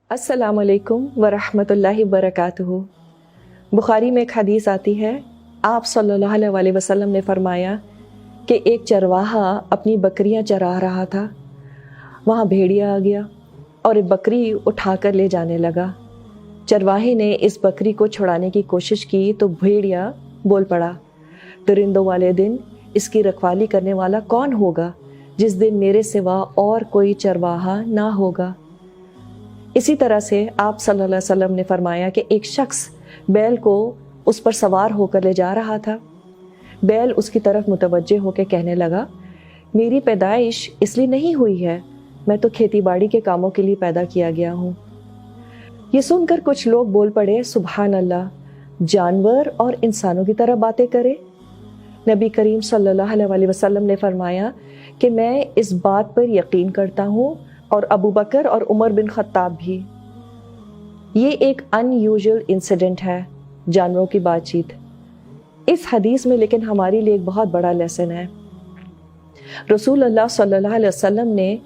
अस्सलाम वालेकुम वरहमतुल्लाहि वबरकातुहू। बुखारी में एक हदीस आती है, आप सल्लल्लाहु अलैहि वसल्लम ने फरमाया कि एक चरवाहा अपनी बकरियां चरा रहा था। वहाँ भेड़िया आ गया और एक बकरी उठाकर ले जाने लगा। चरवाहे ने इस बकरी को छुड़ाने की कोशिश की तो भेड़िया बोल पड़ा, दरिंदों वाले दिन इसकी रखवाली करने वाला कौन होगा जिस दिन मेरे सिवा और कोई चरवाहा ना होगा। इसी तरह से आप सल्लल्लाहु अलैहि वसल्लम ने फरमाया कि एक शख्स बैल को उस पर सवार होकर ले जा रहा था। बैल उसकी तरफ मुतवज्जे होकर कहने लगा, मेरी पैदाइश इसलिए नहीं हुई है, मैं तो खेती बाड़ी के कामों के लिए पैदा किया गया हूँ। ये सुनकर कुछ लोग बोल पड़े, सुभान अल्लाह, जानवर और इंसानों की तरह बातें करे। नबी करीम सल्लल्लाहु अलैहि वसल्लम ने फरमाया कि मैं इस बात पर यकीन करता हूँ और अबू बकर और उमर बिन खत्ताब भी। ये एक अनयूजुअल इंसिडेंट है, जानवरों की बातचीत इस हदीस में, लेकिन हमारे लिए एक बहुत बड़ा लेसन है। रसूल अल्लाह सल्लल्लाहु अलैहि वसल्लम ने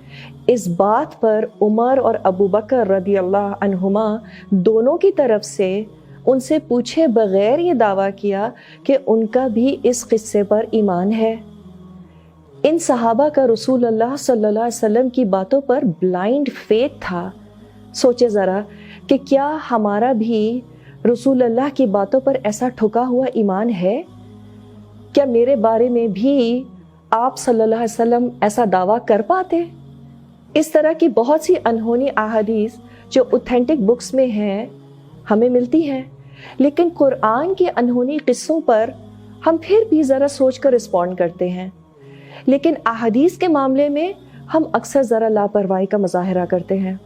इस बात पर उमर और अबू बकर रदी अल्लाह अन्हुमा दोनों की तरफ से उनसे पूछे बगैर ये दावा किया कि उनका भी इस किस्से पर ईमान है। इन सहाबा का रसूल अल्लाह सल्लल्लाहु अलैहि वसल्लम की बातों पर ब्लाइंड फेथ था। सोचे ज़रा कि क्या हमारा भी रसूल अल्लाह की बातों पर ऐसा ठुका हुआ ईमान है? क्या मेरे बारे में भी आप सल्लल्लाहु अलैहि वसल्लम ऐसा दावा कर पाते? इस तरह की बहुत सी अनहोनी अहादीस जो ऑथेंटिक बुक्स में हैं हमें मिलती हैं, लेकिन कुरान के अनहोनी किस्सों पर हम फिर भी ज़रा सोच कर रिस्पॉन्ड करते हैं। लेकिन अहादीस के मामले में हम अक्सर ज़रा लापरवाही का मुजाहरा करते हैं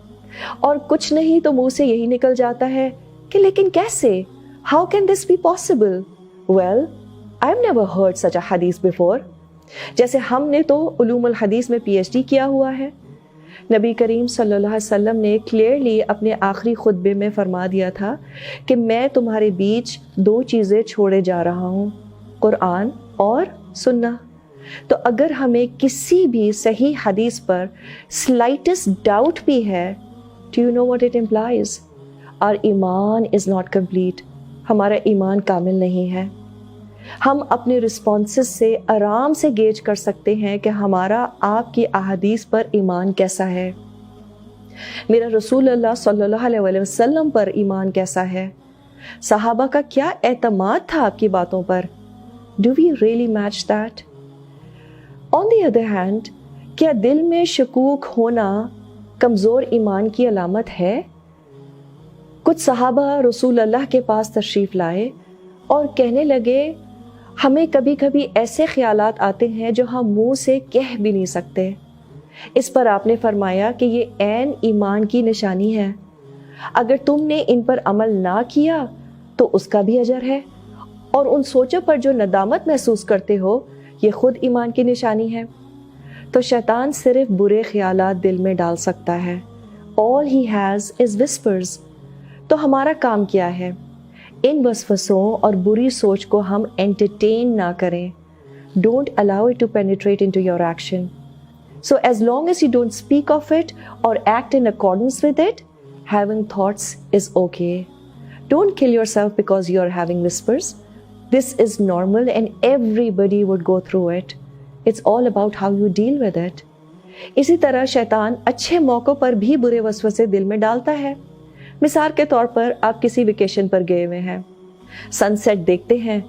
और कुछ नहीं तो मुंह से यही निकल जाता है कि लेकिन कैसे, how can this be possible? Well, I have never heard such a हदीस बिफोर। जैसे हमने तो उलूमुल हदीस में पीएचडी किया हुआ है। नबी करीम सल्लल्लाहु अलैहि वसल्लम ने क्लियरली अपने आखिरी खुतबे में फरमा दिया था कि मैं तुम्हारे बीच दो चीज़ें छोड़े जा रहा हूँ, कुरान और सुन्ना। तो अगर हमें किसी भी सही हदीस पर स्लाइटेस्ट डाउट भी है, do you know what it implies? Our ईमान इज़ नॉट कंप्लीट। हमारा ईमान कामिल नहीं है। हम अपने रिस्पॉन्सेस से आराम से गेज कर सकते हैं कि हमारा आपकी अहादीस पर ईमान कैसा है, मेरा रसूल अल्लाह सल्लल्लाहु अलैहि वसल्लम पर ईमान कैसा है, सहाबा का क्या एतमाद था आपकी बातों पर। Do we really match that? On the other hand, क्या दिल में शकूक होना कमज़ोर ईमान की अलामत है? कुछ सहाबा रसूल अल्लाह के पास तशरीफ़ लाए और कहने लगे, हमें कभी कभी ऐसे ख्यालात आते हैं जो हम मुंह से कह भी नहीं सकते। इस पर आपने फरमाया कि ये ऐन ईमान की निशानी है। अगर तुमने इन पर अमल ना किया तो उसका भी अजर है, और उन सोचों पर जो नदामत महसूस करते हो ये खुद ईमान की निशानी है। तो शैतान सिर्फ बुरे ख्यालात दिल में डाल सकता है। All he has is whispers. तो हमारा काम क्या है? इन वसवसों और बुरी सोच को हम एंटरटेन ना करें। Don't allow it to penetrate into your action. So as long as you don't speak of it और act in accordance with it, having thoughts is okay. Don't kill yourself because you are having whispers. This is normal and everybody would go through it. It's all about how you deal with it. इसी तरह शैतान अच्छे मौक़ों पर भी बुरे वसवसे दिल में डालता है। मिसाल के तौर पर आप किसी वेकेशन पर गए हुए हैं, सनसेट देखते हैं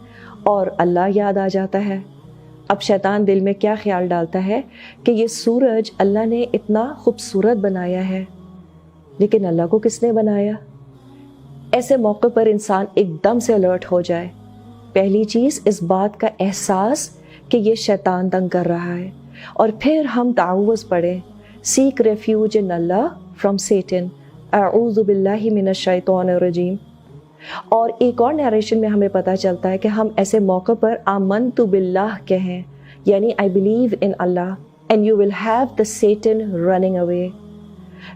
और अल्लाह याद आ जाता है। अब शैतान दिल में क्या ख्याल डालता है कि ये सूरज अल्लाह ने इतना खूबसूरत बनाया है, लेकिन अल्लाह को किसने बनाया? ऐसे मौक़े पर इंसान एकदम से अलर्ट हो जाए। पहली चीज़ इस बात का एहसास कि ये शैतान तंग कर रहा है, और फिर हम ताउवज़ पढ़ें, सीक रेफ्यूज इन अल्लाह फ्रॉम सेटन, अऊज़ु बिल्लाहि मिनश शैतानिर रजीम। और एक और नरेशन में हमें पता चलता है कि हम ऐसे मौक़ों पर आमनतु बिल्लाह कहें, यानी आई बिलीव इन अल्लाह, and you will have the Satan running away.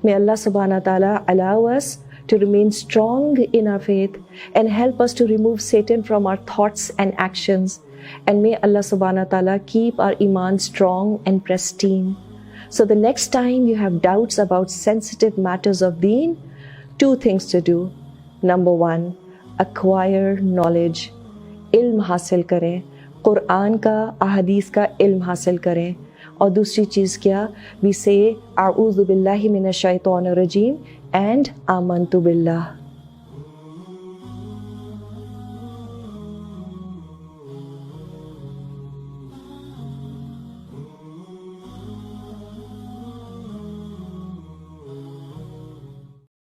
May अल्लाह सुब्हानहू तआला allow us to remain strong in our faith and help us to remove Satan from our thoughts and actions. And may Allah subhanahu wa ta'ala keep our iman strong and pristine. So the next time you have doubts about sensitive matters of deen, 2 things to do. Number 1, acquire knowledge. علم حاصل کریں، قرآن کا احادیث کا علم حاصل کریں. اور دوسری چیز کیا؟ we say اعوذ باللہ من الشیطان الرجیم and آمنت باللہ.